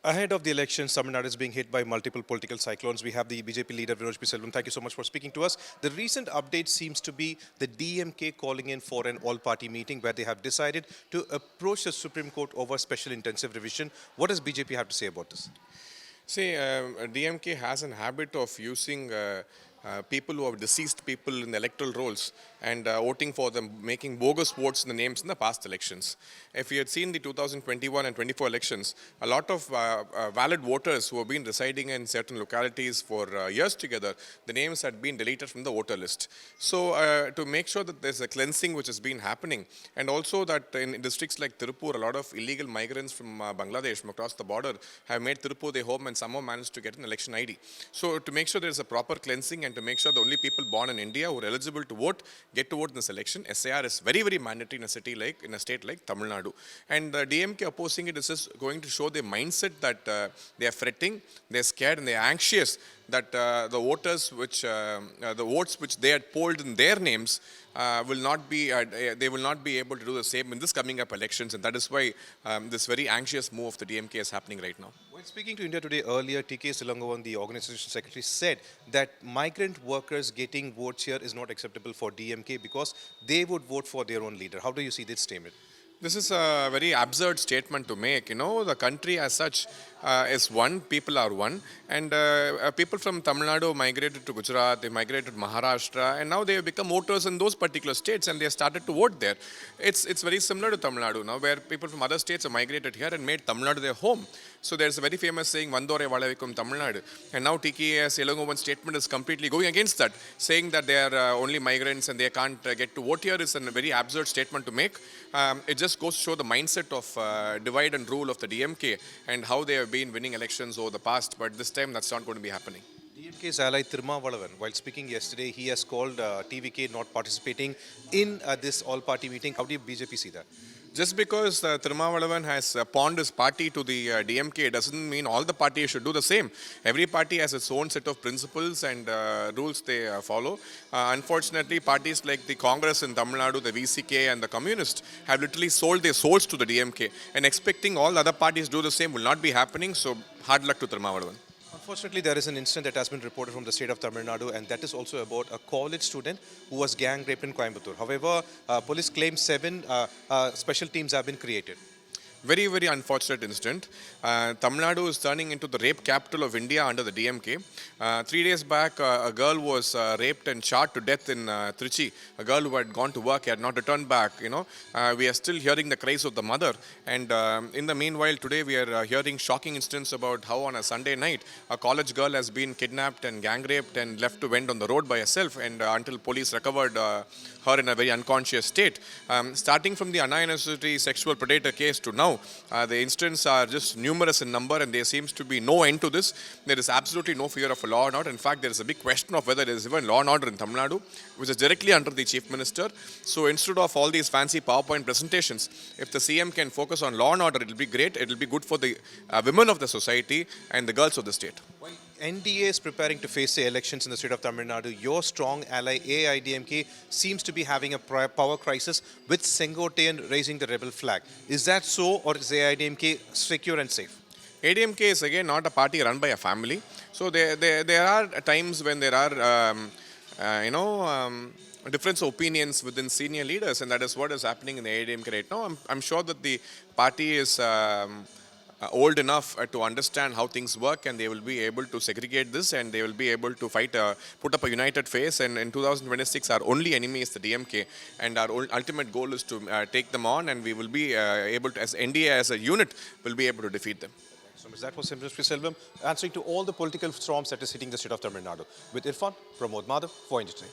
Ahead of the elections, Tamil Nadu is being hit by multiple political cyclones. We have the BJP leader Vinoj P. Selvam. Thank you so much for speaking to us. The recent update seems to be the DMK calling in for an all-party meeting where they have decided to approach the Supreme Court over special intensive revision. What does BJP have to say about this? See, DMK has an habit of using people who have deceased people in the electoral rolls and voting for them, making bogus votes in the names in the past elections. If you had seen the 2021 and 24 elections, a lot of valid voters who have been residing in certain localities for years together, the names had been deleted from the voter list. So to make sure that there's a cleansing which has been happening, and also that in districts like Tirupur, a lot of illegal migrants from Bangladesh from across the border have made Tirupur their home and somehow managed to get an election ID. So to make sure there's a proper cleansing and to make sure the only people born in India who are eligible to vote get to vote in this election, SAR is very, very mandatory in a state like Tamil Nadu. And the DMK opposing it is just going to show their mindset that they are fretting, they're scared, and they're anxious that the votes which they had polled in their names will not be able to do the same in this coming up elections, and that is why this very anxious move of the DMK is happening right now. When speaking to India Today earlier, TKS Elangovan, the organization secretary, said that migrant workers getting votes here is not acceptable for DMK because they would vote for their own leader. How do you see this statement? This is a very absurd statement to make. You know, the country as such is one, people are one, and people from Tamil Nadu migrated to Gujarat, they migrated to Maharashtra, and now they have become voters in those particular states and they have started to vote there. It's very similar to Tamil Nadu now, where people from other states have migrated here and made Tamil Nadu their home. So there's a very famous saying, Vandore Valavikum Tamil Nadu. And now TKS Elangovan statement is completely going against that, saying that they are only migrants and they can't get to vote here is a very absurd statement to make. It just goes to show the mindset of divide and rule of the DMK and how they have been winning elections over the past, but this time that's not going to be happening. DMK's ally Tirumavalavan, while speaking yesterday, he has called TVK not participating in this all-party meeting. How do you BJP see that? Just because Tirumavalavan has pawned his party to the DMK doesn't mean all the parties should do the same. Every party has its own set of principles and rules they follow. Unfortunately, parties like the Congress in Tamil Nadu, the VCK and the Communists have literally sold their souls to the DMK, and expecting all other parties to do the same will not be happening, so hard luck to Tirumavalavan. Unfortunately, there is an incident that has been reported from the state of Tamil Nadu, and that is also about a college student who was gang raped in Coimbatore. However, police claim 7 special teams have been created. Very, very unfortunate incident. Tamil Nadu is turning into the rape capital of India under the DMK. 3 days back, a girl was raped and shot to death in Trichy. A girl who had gone to work, had not returned back. We are still hearing the cries of the mother. And in the meanwhile, today we are hearing shocking incidents about how on a Sunday night, a college girl has been kidnapped and gang raped and left to wend on the road by herself. And until police recovered her in a very unconscious state. Starting from the Anna University sexual predator case to now, the incidents are just numerous in number, and there seems to be no end to this. There is absolutely no fear of a law and order. In fact, there is a big question of whether there is even law and order in Tamil Nadu, which is directly under the Chief Minister. So instead of all these fancy PowerPoint presentations, if the CM can focus on law and order, it will be great. It will be good for the women of the society and the girls of the state. NDA is preparing to face the elections in the state of Tamil Nadu. Your strong ally AIADMK seems to be having a power crisis with Sengotian raising the rebel flag. Is that so, or is AIADMK secure and safe? ADMK is again not a party run by a family. So there are times when there are difference of opinions within senior leaders, and that is what is happening in the AIADMK right now. I'm sure that the party is old enough to understand how things work, and they will be able to segregate this, and they will be able to put up a united face. And in 2026, our only enemy is the DMK, and our ultimate goal is to take them on, and we will be able to, as NDA as a unit, will be able to defeat them. So that was Vinoj P. Selvam answering to all the political storms that is hitting the state of Tamil Nadu. With Irfan, Pramod Madhav for India Today.